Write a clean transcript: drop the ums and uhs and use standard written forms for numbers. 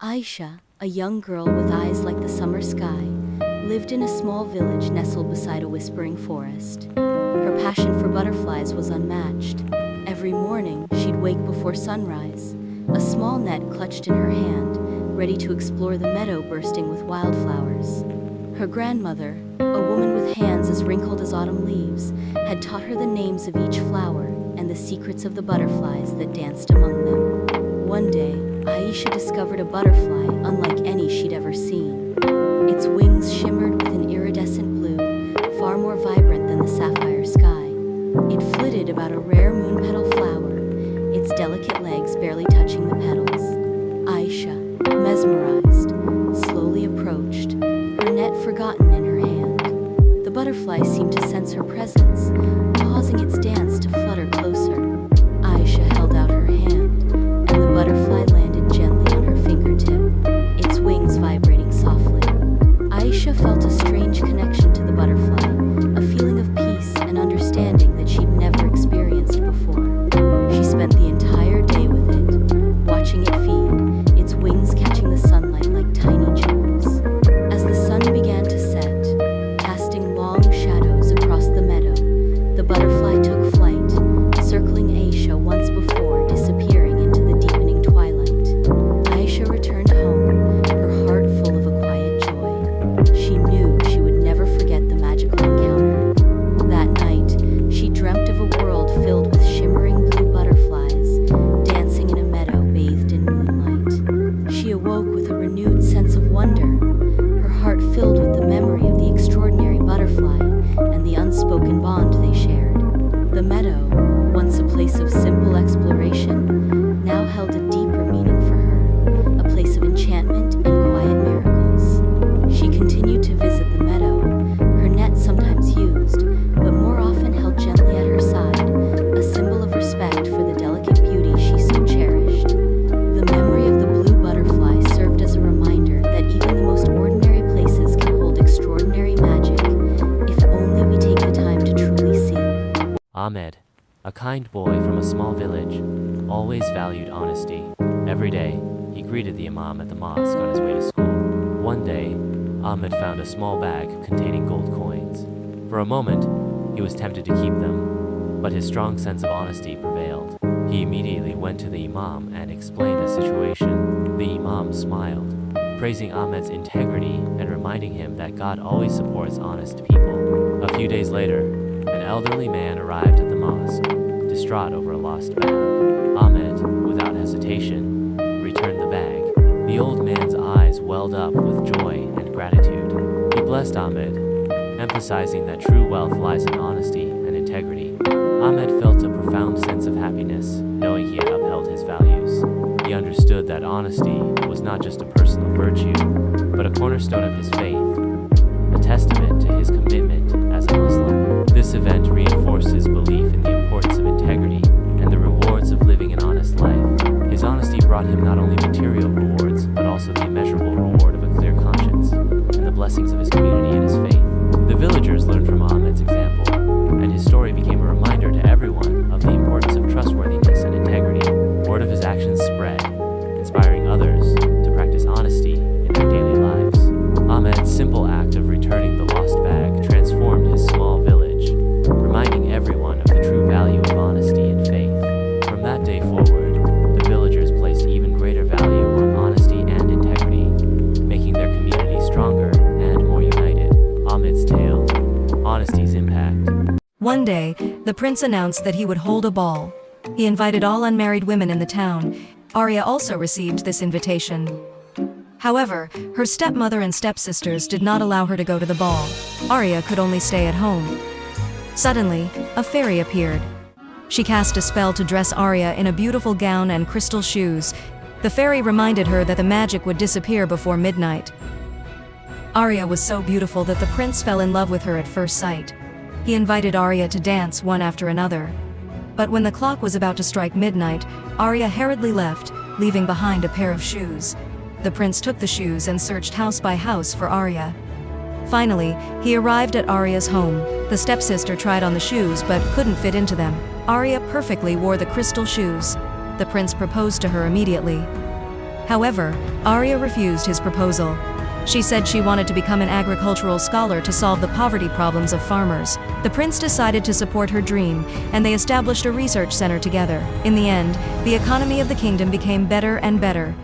Aisha, a young girl with eyes like the summer sky, lived in a small village nestled beside a whispering forest. Her passion for butterflies was unmatched. Every morning, she'd wake before sunrise, a small net clutched in her hand, ready to explore the meadow bursting with wildflowers. Her grandmother, a woman with hands as wrinkled as autumn leaves, had taught her the names of each flower and the secrets of the butterflies that danced among them. One day, Aisha discovered a butterfly unlike any she'd ever seen. Its wings shimmered with an iridescent blue, far more vibrant than the sapphire sky. It flitted about a rare moon petal flower, its delicate legs barely touching the petals. Aisha, mesmerized, slowly approached, her net forgotten in her hand. The butterfly seemed to sense her presence, pausing its dance to flutter closer. Aisha held out her hand, and the butterfly landed gently on her fingertip, its wings vibrating softly. Aisha felt a strange connection to the butterfly, a feeling of peace and understanding that she'd never experienced before. She spent the entire day with it, watching it feed, its wings catching the sunlight like tiny jewels. As the sun began to set, casting long shadows across the meadow, the butterfly took flight, circling Aisha once before disappearing into the deepening twilight. Aisha returned home, her heart full of a quiet joy. She knew she would never forget the magical encounter. That night, she dreamt of a world filled with shimmering blue butterflies, dancing in a meadow bathed in moonlight. She awoke with a renewed sense of wonder, her heart filled with the memory of the extraordinary butterfly and the unspoken bond they shared. The meadow, once a place of simple exploration, now held a deeper meaning for her, a place of enchantment and quiet miracles. She continued to visit the meadow, her net sometimes used, but more often held gently at her side, a symbol of respect for the delicate beauty she so cherished. The memory of the blue butterfly served as a reminder that even the most ordinary places can hold extraordinary magic, if only we take the time to truly see. Ahmed, a kind boy from a small village, always valued honesty. Every day, he greeted the imam at the mosque on his way to school. One day, Ahmed found a small bag containing gold coins. For a moment, he was tempted to keep them, but his strong sense of honesty prevailed. He immediately went to the imam and explained the situation. The imam smiled, praising Ahmed's integrity and reminding him that God always supports honest people. A few days later, an elderly man arrived at the mosque, distraught over a lost bag. Ahmed, without hesitation, returned the bag. The old man's eyes welled up with joy and gratitude. He blessed Ahmed, emphasizing that true wealth lies in honesty and integrity. Ahmed felt a profound sense of happiness, knowing he had upheld his values. He understood that honesty was not just a personal virtue, but a cornerstone of his faith, a testament to his commitment as a Muslim. This event reinforced his belief in the importance of integrity and the rewards of living an honest life. His honesty brought him not only material rewards, but also the immeasurable reward of a clear conscience and the blessings of his community and his faith. The villagers learned from Ahmed's example, and his story became a reminder to everyone of the importance of trustworthiness and integrity. Word of his actions spread, inspiring others to practice honesty in their daily lives. Ahmed's simple act of returning the lost bag transformed his small village, reminding everyone of the true value of honesty and faith. From that day forward, the villagers placed even greater value on honesty and integrity, making their community stronger and more united. Ahmed's tale, honesty's impact. One day, the prince announced that he would hold a ball. He invited all unmarried women in the town. Arya also received this invitation. However, her stepmother and stepsisters did not allow her to go to the ball. Arya could only stay at home. Suddenly, a fairy appeared. She cast a spell to dress Arya in a beautiful gown and crystal shoes. The fairy reminded her that the magic would disappear before midnight. Arya was so beautiful that the prince fell in love with her at first sight. He invited Arya to dance one after another. But when the clock was about to strike midnight, Arya hurriedly left, leaving behind a pair of shoes. The prince took the shoes and searched house by house for Arya. Finally, he arrived at Arya's home. The stepsister tried on the shoes but couldn't fit into them. Arya perfectly wore the crystal shoes. The prince proposed to her immediately. However, Arya refused his proposal. She said she wanted to become an agricultural scholar to solve the poverty problems of farmers. The prince decided to support her dream, and they established a research center together. In the end, the economy of the kingdom became better and better,